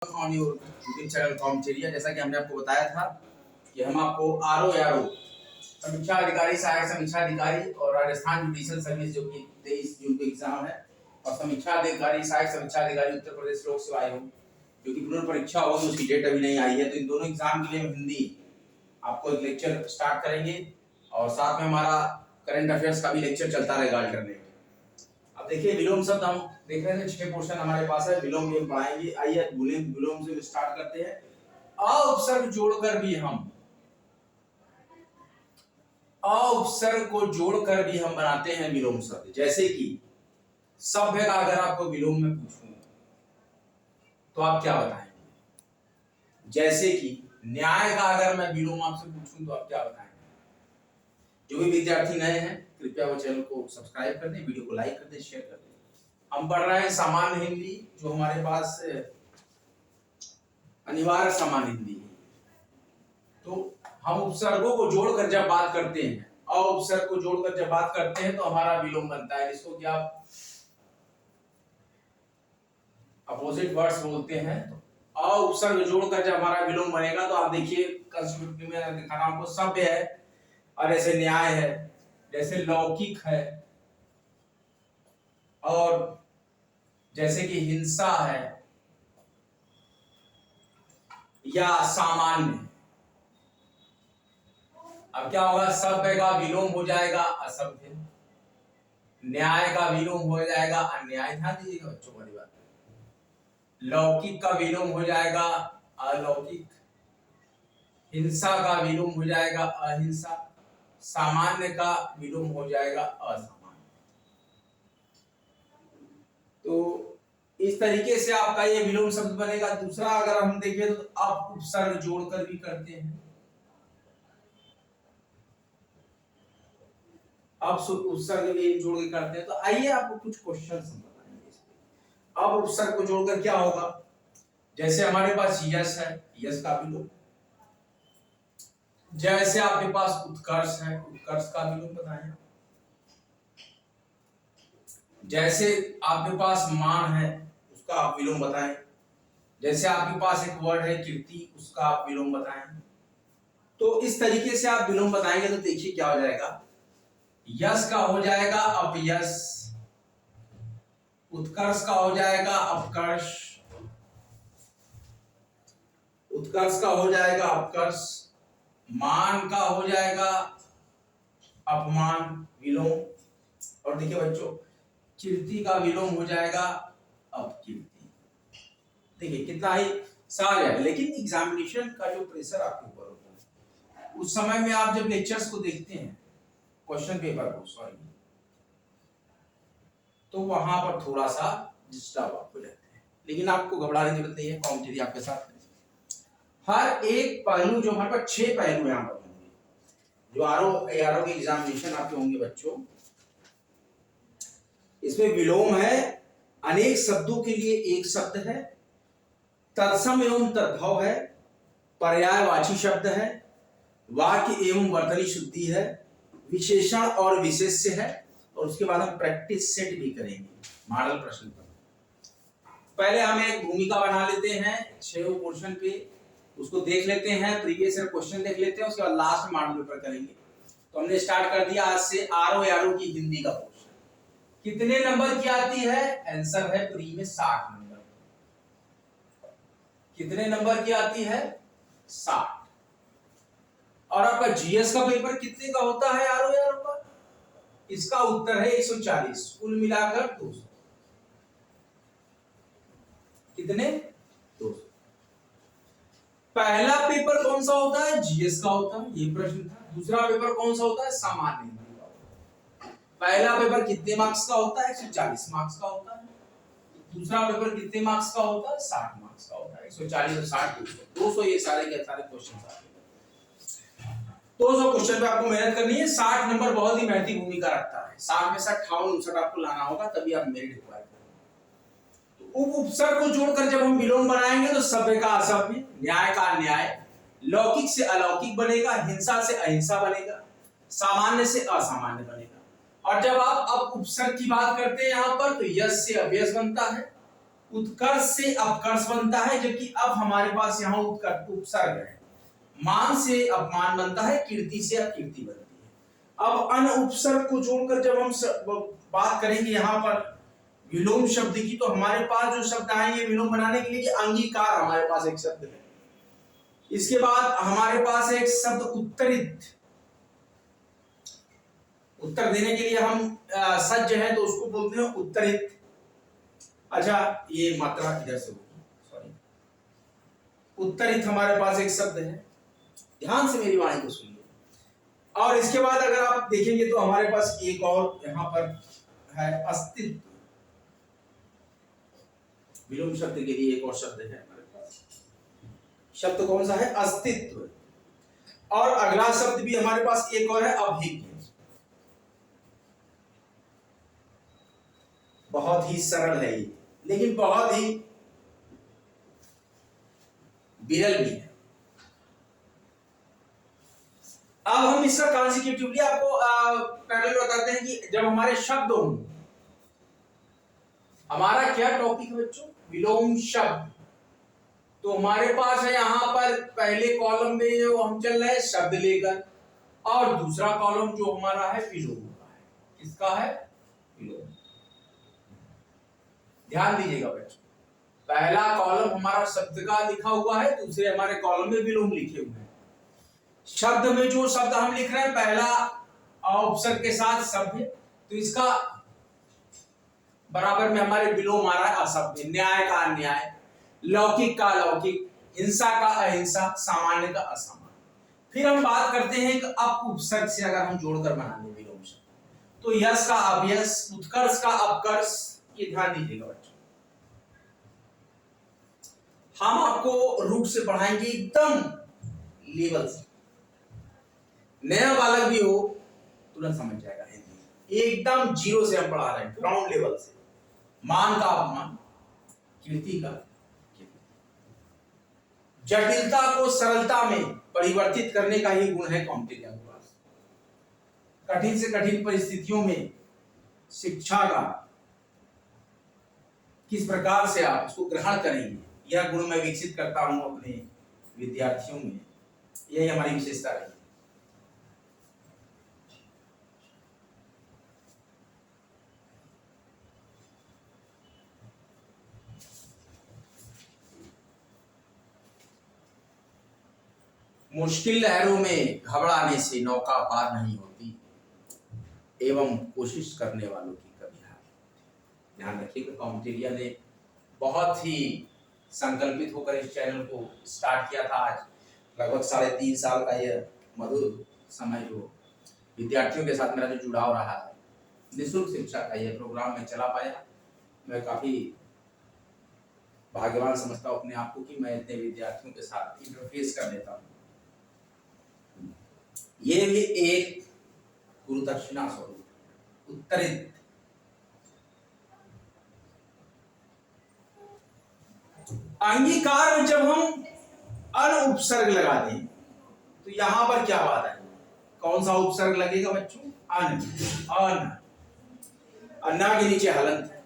On your YouTube channel कॉमचेरिया। जैसा कि हमने आपको बताया था कि हम आपको आरओ समीक्षा अधिकारी, सहायक समीक्षा अधिकारी और राजस्थान जुडिशियल सर्विस जो कि 23 जून को एग्जाम है, और समीक्षा अधिकारी, सहायक समीक्षा अधिकारी उत्तर प्रदेश लोक सेवा आयोग जो कि पुनः परीक्षा होगी, उसकी डेट अभी नहीं आई है। तो इन दोनों एग्जाम के लिए हम हिंदी आपको एक लेक्चर स्टार्ट करेंगे और साथ में हमारा करंट अफेयर्स का भी लेक्चर चलता रहेगा अल्टरनेट। अब देखिए विलोम शब्द हम देख रहे हैं, 6 पोर्शन हमारे पास है, विलोम भी हम पढ़ाएंगे। आइए विलोम से स्टार्ट करते हैं। अ उपसर्ग जोड़कर भी हम उपसर्ग को जोड़कर भी हम बनाते हैं विलोम शब्द। जैसे कि सभ्य का अगर आपको विलोम में पूछूं तो आप क्या बताएंगे? जैसे कि न्याय का अगर मैं विलोम आपसे पूछूं तो आप क्या बताएंगे? जो भी विद्यार्थी नए हैं कृपया वो चैनल को सब्सक्राइब कर दें, वीडियो को लाइक कर दें, शेयर कर दें। हम पढ़ रहे हैं सामान्य हिंदी, जो हमारे पास अनिवार्य सामान्य हिंदी है। तो हम उपसर्गों को जोड़कर जब बात करते हैं, अ उपसर्ग को जोड़कर जब बात करते हैं तो हमारा विलोम बनता है, जिसको क्या अपोजिट वर्ड्स बोलते हैं। तो अ उपसर्ग जोड़कर जब हमारा विलोम बनेगा तो आप देखिए कंस्ट्रक्टिव में दिखा रहा हूं आपको, सभ्य है और ऐसे न्याय है, जैसे लौकिक है, और जैसे कि हिंसा है या सामान्य। अब क्या होगा? सभ्य का विलोम हो जाएगा असभ्य, न्याय का विलोम हो जाएगा अन्याय। ध्यान दीजिएगा बच्चों, वाली बात। लौकिक का विलोम हो जाएगा अलौकिक, हिंसा का विलोम हो जाएगा अहिंसा, सामान्य का विलोम हो जाएगा असामान्य। तो इस तरीके से आपका ये विलोम शब्द बनेगा। दूसरा अगर हम देखें तो आप उपसर्ग जोड़कर भी करते हैं, अब उपसर्ग भी जोड़ के करते हैं। तो आइए आपको कुछ क्वेश्चन बताएंगे। अब उपसर्ग को जोड़कर क्या होगा? जैसे हमारे पास यश है, यश का विलोम। जैसे आपके पास उत्कर्ष है, उत्कर्ष का विलोम बताएं। जैसे आपके पास मान है, उसका आप विलोम बताएं। जैसे आपके पास एक वर्ड है कीर्ति, उसका आप विलोम बताएं। तो इस तरीके से आप विलोम बताएंगे तो देखिए क्या हो जाएगा। यश का हो जाएगा अपयश, उत्कर्ष का हो जाएगा अपकर्ष, उत्कर्ष का हो जाएगा अपकर्ष, मान का हो जाएगा अपमान, विलोम। और देखिए बच्चों, कीर्ति का विलोम हो जाएगा अपकीर्ति। देखिए कितना ही सहज है, लेकिन एग्जामिनेशन का जो प्रेशर आपके ऊपर होता है उस समय में आप जब लेक्चर्स को देखते हैं, क्वेश्चन पेपर को, सॉरी, तो वहां पर थोड़ा सा डिस्टर्ब आप हो जाते हैं। लेकिन आपको घबराने की जरूरत नहीं है, कॉम्पिटिटिव आपके साथ है। हर एक पहलू, जो हमारे पास 6 पहलू यहाँ पर होंगे जो आरओ के एग्जामिनेशन आपके होंगे बच्चों। इसमें विलोम है, अनेक शब्दों के लिए एक शब्द है, तत्सम एवं तद्भव है, पर्यायवाची शब्द है, वाक्य एवं वर्तनी शुद्धि है, विशेषण और विशेष्य है, और उसके बाद हम प्रैक्टिस सेट भी करेंगे मॉडल प्रश्न पर। पहले हम एक भूमिका बना लेते हैं 6 पोर्शन पे, उसको देख लेते हैं, प्रीवियस ईयर क्वेश्चन देख लेते हैं, उसके बाद लास्ट में मॉडल पेपर करेंगे। तो हमने स्टार्ट कर दिया आज से आरओ की हिंदी का पोर्शन। कितने नंबर की आती है? आंसर है प्री में 60 नंबर। कितने नंबर की आती है? 60। और आपका जीएस का पेपर कितने का होता है आरओ का? इसका उत्तर है 140, कुल मिलाकर 200। कितने? 200। पहला पेपर कौन सा होता है? जीएस का होता है, ये प्रश्न था। दूसरा पेपर कौन सा होता है? सामान्य हिंदी का होता है। पहला पेपर कितने मार्क्स का होता है? 140 मार्क्स का होता है। दूसरा पेपर कितने मार्क्स का होता है? 60 मार्क्स का होता है। 140 और 60 200 ये सारे के सारे क्वेश्चन आते हैं। 200 क्वेश्चन पे आपको मेहनत करनी है। 60 नंबर बहुत ही महत्वपूर्ण भूमिका रखता है। 60 में से 58 59 आपको लाना होगा, तभी आप मेरिट एक्वायर करेंगे। तो उपसर्ग को जोड़कर जब हम विलोम बनाएंगे तो सभ्य का असभ्य, न्याय का अन्याय, लौकिक से अलौकिक बनेगा, हिंसा से अहिंसा बनेगा, सामान्य से असामान्य बनेगा। और जब आप अब उपसर्ग की बात करते हैं यहां पर, तो यश से अव्यस बनता है, उत्कर्ष से अपकर्ष बनता है, जबकि अब हमारे पास यहाँ उपसर्ग है। मान से अपमान बनता है, कीर्ति से अपकीर्ति बनती है। अब अन उपसर्ग को जोड़कर जब हम बात करेंगे यहाँ पर विलोम शब्द की, तो हमारे पास जो शब्द आएंगे विलोम बनाने के लिए, कि अंगीकार हमारे पास एक शब्द है। इसके बाद हमारे पास एक शब्द उत्तरित, उत्तर देने के लिए हम सज्ज हैं तो उसको बोलते हैं उत्तरित। अच्छा, ये मात्रा इधर से होगी, सॉरी। उत्तरित हमारे पास एक शब्द है, ध्यान से मेरी वाणी को सुनिए। और इसके बाद अगर आप देखेंगे तो हमारे पास एक और यहाँ पर है अस्तित्व। विलोम शब्द के लिए एक और शब्द है हमारे पास, शब्द कौन सा है? अस्तित्व। और अगला शब्द भी हमारे पास एक और है, अभिज्ञ। बहुत ही सरल है ये, लेकिन बहुत ही विरल भी है। अब हम इसका कॉन्सिक्यूटिवली आपको पैरेलल बताते हैं कि जब हमारे शब्द हों, हमारा क्या टॉपिक है बच्चों? विलोम शब्द। तो हमारे पास है यहाँ पर पहले कॉलम में जो हम चल रहे हैं शब्द लेकर, और दूसरा कॉलम जो हमारा है विलोम का है। किसका है? विलोम। ध्यान दीजिएगा बच्चों, पहला कॉलम हमारा शब्द का लिखा हुआ है, दूसरे हमारे कॉलम में विलोम लिखे हुए हैं। शब्द में जो शब्द हम लिख रहे हैं, पहला उपसर्ग के साथ शब्द, तो इसका बराबर में हमारे विलोम आ रहा है अशब्द। न्याय का अन्याय, लौकिक का अलौकिक, हिंसा का अहिंसा, सामान्य का असामान्य। फिर हम बात करते हैं कि अब उपसर्ग से अगर हम जोड़कर बना लें विलोम शब्द, तो यश का अवयस, उत्कर्ष का अपकर्ष, ये ध्यान दीजिएगा बच्चों। हम आपको रूट से पढ़ाएंगे एकदम लेवल से, नया बालक भी हो तुरंत समझ जाएगा हिंदी। एकदम जीरो से हम पढ़ा रहे हैं, ग्राउंड लेवल से। मान का अपमान, कीर्ति का कीर्ति। जटिलता को सरलता में परिवर्तित करने का ही गुण है कौटिल्य के पास। कठिन से कठिन परिस्थितियों में शिक्षा का किस प्रकार से आप उसको ग्रहण करेंगे, यह गुण मैं विकसित करता हूं अपने विद्यार्थियों में। यही हमारी विशेषता रही है। मुश्किल लहरों में घबराने से नौका पार नहीं होती, एवं कोशिश करने वालों की कभी हार। ध्यान रखिएगा, कौटिल्य ने बहुत ही संकल्पित होकर इस चैनल को स्टार्ट किया था। आज लगभग 3.5 साल का यह मधुर समय जो विद्यार्थियों के साथ मेरा जो जुड़ाव रहा है, निःशुल्क शिक्षा का यह प्रोग्राम मैं चला पाया। मैं काफी भाग्यवान समझता हूँ अपने आप को कि मैं इतने विद्यार्थियों के साथ इंटरफेस कर लेता हूँ। ये भी एक गुरु दक्षिणा स्वरूप उत्तरित। अंगीकार में जब हम अन उपसर्ग लगा दें तो यहां पर क्या बात है? कौन सा उपसर्ग लगेगा बच्चों? अन। अन, अन्ना के नीचे हलंत है।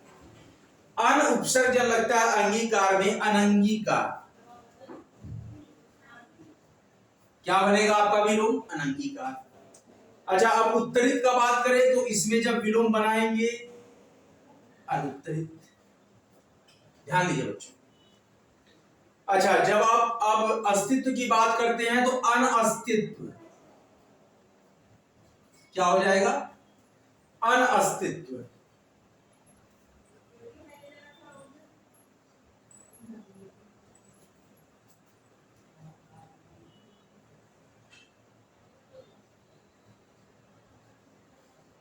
अन उपसर्ग जब लगता है अंगीकार में, अनंगीकार, क्या बनेगा आपका विलोम? अनंगीकार। अच्छा, अब उत्तरित का बात करें तो इसमें जब विलोम बनाएंगे अनुत्तरित। ध्यान दीजिए बच्चों। अच्छा, जब आप अब अस्तित्व की बात करते हैं तो अनअस्तित्व क्या हो जाएगा? अनअस्तित्व।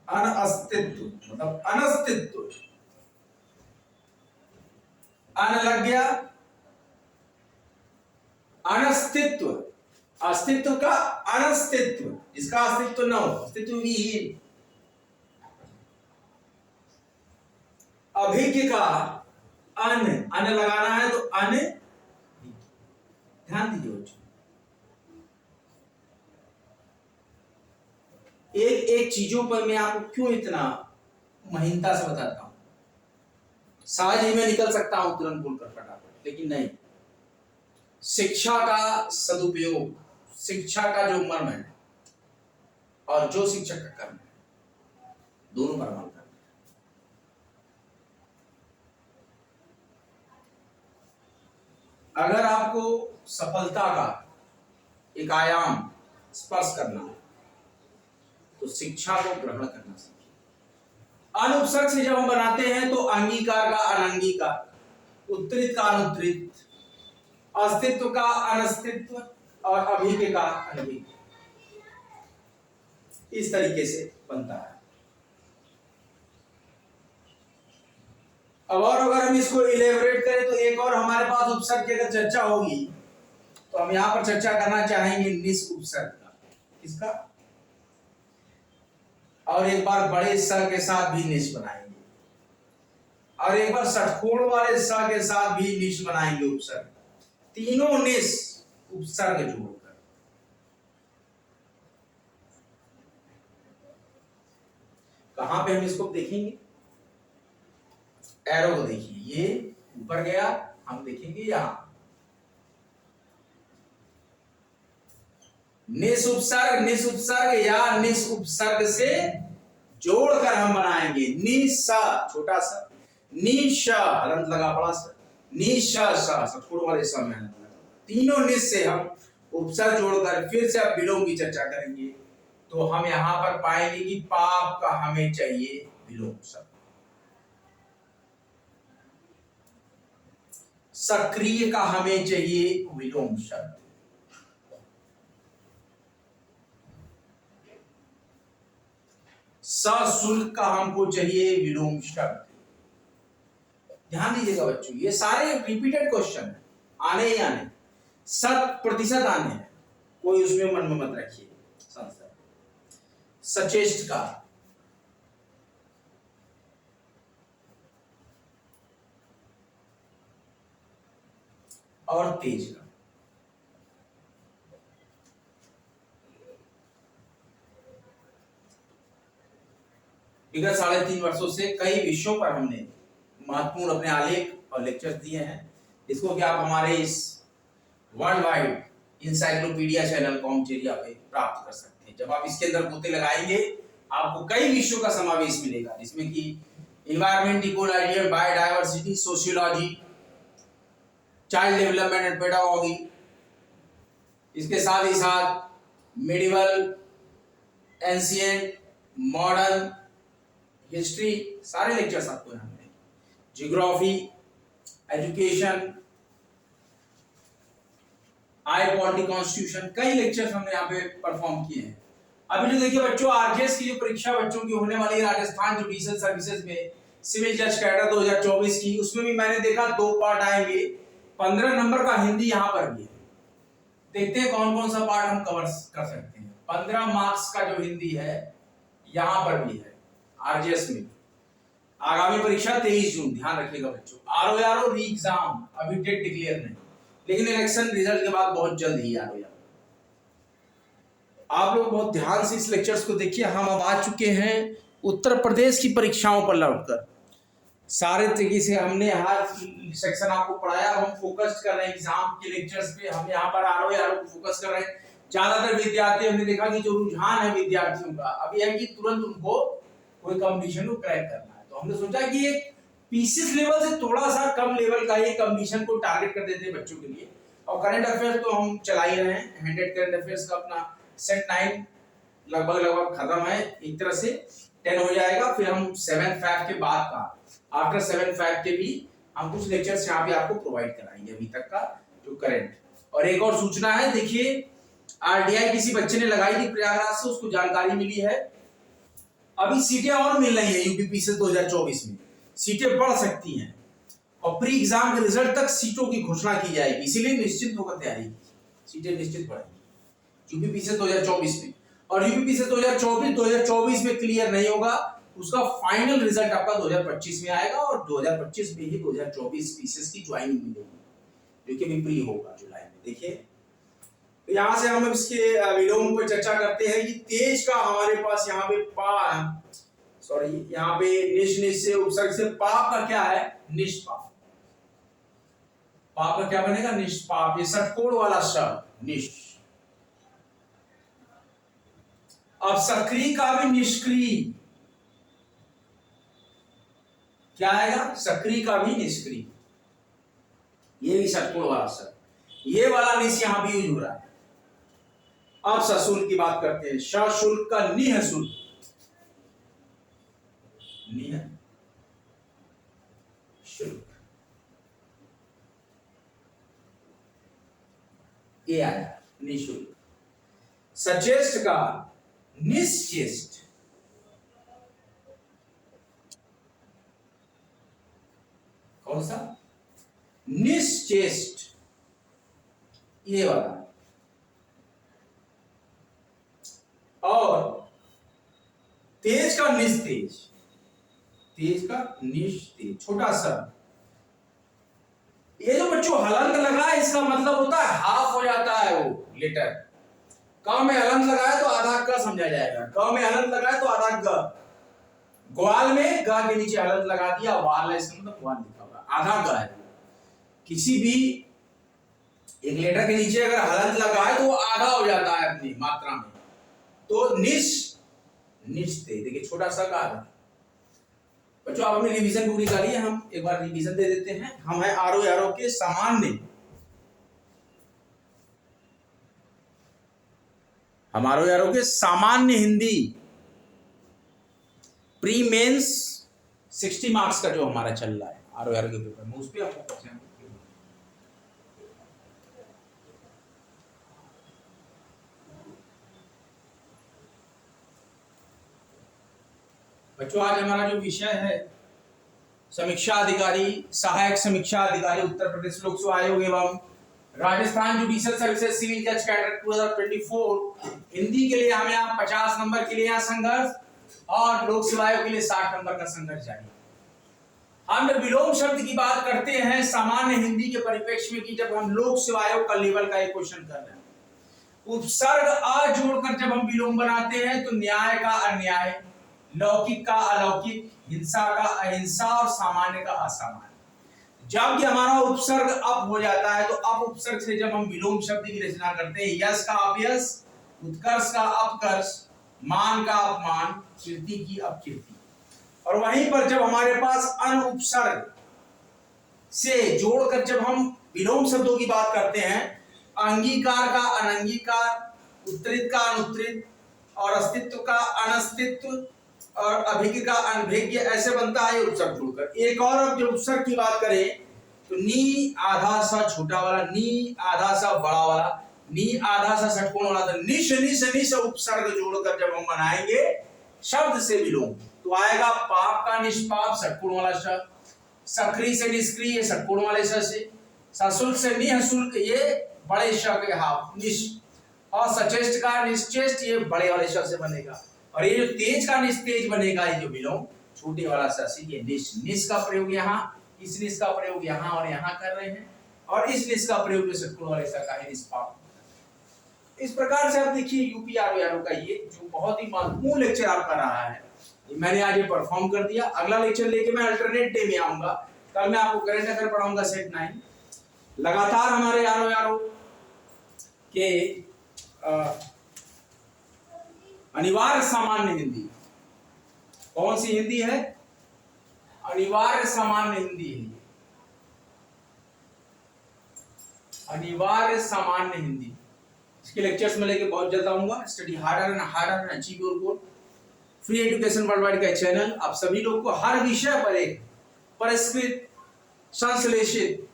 अनअस्तित्व मतलब अनस्तित्व। अन लग गया, अनस्तित्व, अस्तित्व का अनस्तित्व, जिसका अस्तित्व न हो, अस्तित्व विहीन। अभिज्ञ का अन, अन लगाना है तो अन। ध्यान दीजिए बच्चों, एक एक चीजों पर मैं आपको क्यों इतना महीनता से बताता हूं। सहज ही मैं निकल सकता हूं तुरंत बोलकर फटाफट, लेकिन नहीं। शिक्षा का सदुपयोग, शिक्षा का जो मर्म है और जो शिक्षक का कर्म है, दोनों पर अमल करना। अगर आपको सफलता का एक आयाम स्पर्श करना है तो शिक्षा को ग्रहण करना सीखिए। अनुपसर्ग से जब हम बनाते हैं तो अंगीकार का अनंगीकार, उत्तरित का अनुत्तरित, अस्तित्व का अनस्तित्व और अभिज्ञ का अनभिज्ञ, इस तरीके से बनता है। अब और अगर हम इसको इलेबोरेट करें तो एक और हमारे पास उपसर्ग की अगर चर्चा होगी तो हम यहां पर चर्चा करना चाहेंगे निस उपसर्ग का। किसका? और एक बार बड़े स के साथ भी निश बनाएंगे और एक बार षटकोण वाले स के साथ भी निश बनाएंगे उपसर्ग। तीनों निश उपसर्ग जोड़कर। कहां पे हम इसको देखेंगे? एरो को देखिए, ये ऊपर गया, हम देखेंगे यहां निस उपसर्ग या निस उपसर्ग से जोड़कर हम बनाएंगे निस छोटा सा, निश हलंत लगा बड़ा सा, निश सटकोण वाले स में हलंत लगा। तीनों निस से हम उपसर्ग जोड़कर फिर से अब विलोम की चर्चा करेंगे तो हम यहां पर पाएंगे कि पाप का हमें चाहिए विलोम शब्द, सक्रिय का हमें चाहिए विलोम शब्द, सशुल्क का हमको चाहिए विलोम शब्द। ध्यान दीजिएगा बच्चों, ये सारे रिपीटेड क्वेश्चन है, आने ही आने, 100% आने हैं, कोई उसमें मन में मत रखिए। सचेष्ट का, और तेज का। विगत 3.5 वर्षों से कई विषयों पर हमने महत्वपूर्ण अपने आलेख और लेक्चर दिए हैं, इसको कि आप हमारे इस वर्ल्ड वाइड इंसाइक्लोपीडिया चैनल कॉमचेरिया पे प्राप्त कर सकते हैं। जब आप इसके अंदर गोते लगाएंगे आपको कई विषयों का समावेश मिलेगा, जिसमें कि environment, ecology, biodiversity, sociology, child development and pedagogy, इसके साथ ही साथ मिडिवल, एंशिएंट, मॉडर्न, हिस्ट्री, सारे लेक्चर्स आपको यहाँ मिलेंगे। जियोग्राफी, एजुकेशन, आई पॉलिटी, कॉन्स्टिट्यूशन, कई लेक्चर्स हमने यहाँ पे परफॉर्म किए हैं। अभी जो देखिए बच्चों, आरजेएस की जो परीक्षा बच्चों की होने वाली है राजस्थान जुडिशियल सर्विसेज में, सिविल जज कैडर 2024 की, उसमें भी मैंने देखा 2 पार्ट आएंगे। 15 नंबर का हिंदी यहाँ पर भी है। देखते हैं कौन कौन सा पार्ट हम कवर कर सकते हैं। 15 मार्क्स का जो हिंदी है यहाँ पर भी है आरजेएस में। आगामी परीक्षा 23 जून, ध्यान रखिएगा बच्चों। आरओआरओ री एग्जाम अभी डेट डिक्लेयर नहीं, लेकिन इलेक्शन रिजल्ट के बाद बहुत जल्द ही आरओआरओ। आप लोग बहुत ध्यान से इस लेक्चर्स को देखिए। हम अब आ चुके हैं उत्तर प्रदेश की परीक्षाओं पर लौटकर। सारे तरीके से हमने हर सेक्शन आपको पढ़ाया। हम फोकस कर रहे हैं एग्जाम के लेक्चर्स पे। हम यहाँ पर आरओआरओ को फोकस कर रहे हैं। ज्यादातर विद्यार्थी हमने देखा कि जो रुझान है विद्यार्थियों का अभी है कि तुरंत उनको कोई कंपटीशन को क्रैक करना है, तो हमने सोचा कि एक पीसीएस लेवल से थोड़ा सा कम लेवल का ये कंपटीशन को टारगेट कर देते हैं बच्चों के लिए। और करंट अफेयर्स तो हम चला ही रहे हैं। 100 करंट अफेयर्स का अपना सेट 9 लगभग खत्म है, एक तरह से 10 हो जाएगा। फिर हम 7 फैब के बाद का, आफ्टर 7 फैब के भी हम कुछ लेक्चर्स यहाँ पे आपको प्रोवाइड कराएंगे अभी तक का जो करंट। और एक और सूचना है, देखिए आरटीआई किसी बच्चे ने लगाई थी प्रयागराज से, उसको जानकारी मिली है अभी सीटें और मिल रही है यूपी पीसीएस 2024 में, सीटें बढ़ सकती हैं और प्री एग्जाम के रिजल्ट तक सीटों की घोषणा की जाएगी। इसीलिए निश्चित होकर तैयारी कीजिए, सीटें निश्चित बढ़ेंगी यूपी पीसीएस 2024 में। और यूपी पीसीएस 2024 में क्लियर नहीं होगा, उसका फाइनल रिजल्ट आपका 2025 में आएगा और 2025 में ही 2024 पीसीएस की ज्वाइनिंग मिलेगी, जो कि अभी प्री होगा जुलाई में। देखिए यहां से हम इसके विलोम पर चर्चा करते हैं कि तेज का हमारे पास यहाँ पे सॉरी, यहाँ पे निश निश से उपसर्ग से पाप का क्या है, निष्पाप। पाप का क्या बनेगा, निष्पाप। ये षटकोण वाला शब्द निश। अब सक्रिय का भी निष्क्रिय क्या आएगा, सक्रिय का भी निष्क्रिय। ये भी षटकोण वाला शब्द, ये वाला निश यहां भी यूज हो रहा है। अब सशुल्क की बात करते हैं। सशुल्क का निह शुल्क, निह शुल्क, ये आया निःशुल्क। सचेष्ट का निश्चेष्ट, कौन सा, निश्चेष्ट, ये वाला। और तेज का निस्तेज, तेज का निस्तेज, छोटा सा। ये जो बच्चों हलंत लगा है, इसका मतलब होता है हाफ हो जाता है वो लेटर। क में हलंत लगाए तो आधा क समझा जाएगा, क में हलंत लगाए तो आधा ग। ग्वाल में ग के नीचे हलंत लगा दिया, वाल है, इसका मतलब ग्वाल लिखा हुआ, आधा ग है। किसी भी एक लेटर के नीचे अगर हलंत लगाए तो वो आधा हो जाता है अपनी मात्रा में। तो निश्ते, देखिए छोटा सा का आधा। बच्चों आप अपनी रिवीजन बुक निकालिए, हम एक बार रिवीजन दे देते हैं। हम है आरो यारो के सामान्य, हमारो यारों के सामान्य हिंदी प्री मेंस 60 मार्क्स का जो हमारा चल रहा है आरो यारों के पेपर में, उस पे आपको क्वेश्चन। बच्चों आज हमारा जो विषय है समीक्षा अधिकारी, सहायक समीक्षा अधिकारी, उत्तर प्रदेश लोक सेवा आयोग एवं राजस्थान जुडिशियल सर्विसेज सिविल जज कैडर 2024। हिंदी के लिए हमें आप 50 नंबर के लिए यहाँ संघर्ष, और लोक सेवा आयोग के लिए 60 नंबर का संघर्ष चाहिए। हम जब विलोम शब्द की बात करते हैं सामान्य हिंदी के परिप्रेक्ष्य में, कि जब हम लोक सेवा आयोग का लेवल का एक क्वेश्चन कर रहे हैं, उपसर्ग अ जोड़कर जब हम विलोम बनाते हैं तो न्याय का अन्याय, लौकिक का अलौकिक, हिंसा का अहिंसा और सामान्य का असामान्य। जब कि हमारा उपसर्ग अप हो जाता है तो अप उपसर्ग से जब हम विलोम शब्द की रचना करते हैं, यश का अपयश, उत्कर्ष का अपकर्ष, मान का अपमान, कीर्ति की अपकीर्ति। और वहीं पर जब हमारे पास अन उपसर्ग से जोड़कर जब हम विलोम शब्दों की बात करते हैं, अंगीकार का अनंगीकार, उत्तरित का अनुत्तरित, और अस्तित्व का अनस्तित्व, और अभिज्ञ का अनभिज्ञ, ऐसे बनता है उपसर्ग जोड़कर। एक और अब जब उपसर्ग की बात करें तो नी आधा सा छोटा वाला, नी आधा सा बड़ा वाला, नी आधा सा षटकोण वाला, तो निश निश निश उपसर्ग जोड़कर जब हम बनाएंगे शब्द से विलोम तो आएगा पाप का निष्पाप, षटकोण वाला शब्द, सक्रिय से निष्क्रिय, षटकोण वाले श से, सशुल्क से निःशुल्क, ये बड़े श के हाफ निश, और सचेष्ट का निश्चेष्ट, ये बड़े वाले श से बनेगा। और ये जो तेज का निस्तेज बनेगा, ये जो विलोम छोटे वाला स, ये निश, निश का प्रयोग यहाँ, इस निश का प्रयोग यहाँ और यहाँ कर रहे हैं, और इस निश का प्रयोग जो षटकोण वाले स का है निष्पाप। इस प्रकार से आप देखिए यूपी आरओ का ये जो बहुत ही महत्वपूर्ण लेक्चर आपका रहा है, मैंने आज ये परफॉर्म कर दिया। अगला लेक्चर लेके मैं अल्टरनेट डे में आऊंगा। कल मैं आपको करंट अफेयर पढ़ाऊंगा सेट 9। लगातार हमारे आरओ के अनिवार्य सामान्य हिंदी, कौन सी हिंदी है, अनिवार्य सामान्य हिंदी है, अनिवार्य सामान्य हिंदी। इसके लेक्चर्स में लेके बहुत जल्द आऊंगा। Study harder and harder and achieve your goal. Free education world wide का चैनल आप सभी लोग को हर विषय पर एक परिष्कृत, संश्लेषित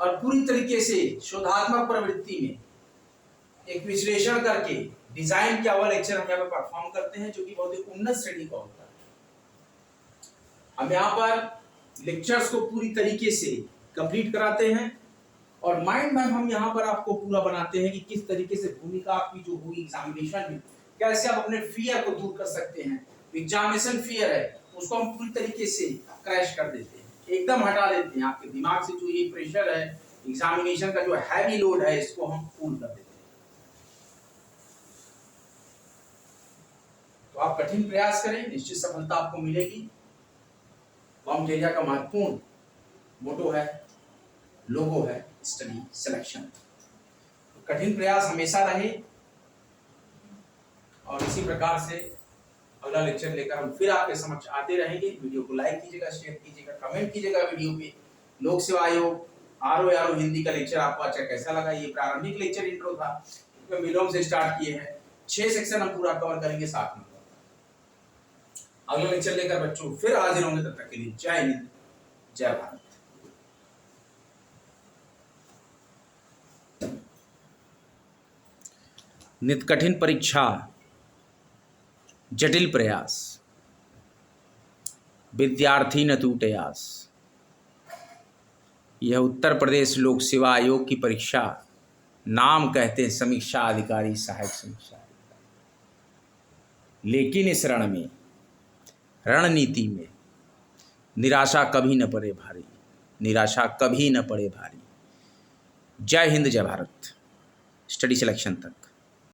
और पूरी तरीके से शोधात्मक प्रवृत्ति में एक विश्लेषण करके डिजाइन किया हुआ लेक्चर हम यहाँ पर परफॉर्म करते हैं, जो कि बहुत ही उन्नत श्रेणी का होता है। हम यहाँ पर लेक्चर्स को पूरी तरीके से कंप्लीट कराते हैं, और माइंड मैप हम यहाँ पर आपको पूरा बनाते हैं कि किस तरीके से भूमिका आपकी जो होगी एग्जामिनेशन में, कैसे आप अपने फियर को दूर कर सकते हैं। एग्जामिनेशन फियर है उसको हम पूरी तरीके से क्रैश कर देते हैं, एकदम हटा देते हैं। आपके दिमाग से जो ये प्रेशर है एग्जामिनेशन का, जो हैवी लोड है, इसको हम कूल कर देते हैं। तो आप कठिन कठिन प्रयास करें, निश्चित सफलता आपको मिलेगी। वामटेरिया का महत्वपूर्ण मोटो है, लोगो है स्टडी सिलेक्शन। कठिन प्रयास हमेशा रहे और इसी प्रकार से अगला लेक्चर लेकर हम फिर आपके समक्ष आते रहेंगे। वीडियो को लाइक कीजिएगा, शेयर कीजिएगा, कमेंट कीजिएगा वीडियो पे। लोक सेवा आयोग आरओ हिंदी का लेक्चर आपको अच्छा कैसा लगा? ये प्रारंभिक लेक्चर इंट्रो था, इसमें विलोम से स्टार्ट किए हैं। 6 सेक्शन हम पूरा कवर करेंगे 7 नंबर। अगला लेक्चर लेकर बच्चों फिर हाजिर होंगे, तब तक के लिए जय हिंद, जय भारत। नित कठिन परीक्षा, जटिल प्रयास, विद्यार्थी न टूटे आस। यह उत्तर प्रदेश लोक सेवा आयोग की परीक्षा, नाम कहते हैं समीक्षा अधिकारी, सहायक समीक्षा अधिकारी। लेकिन इस रण में, रणनीति में निराशा कभी न पड़े भारी, निराशा कभी न पड़े भारी। जय हिंद, जय भारत। स्टडी सिलेक्शन तक।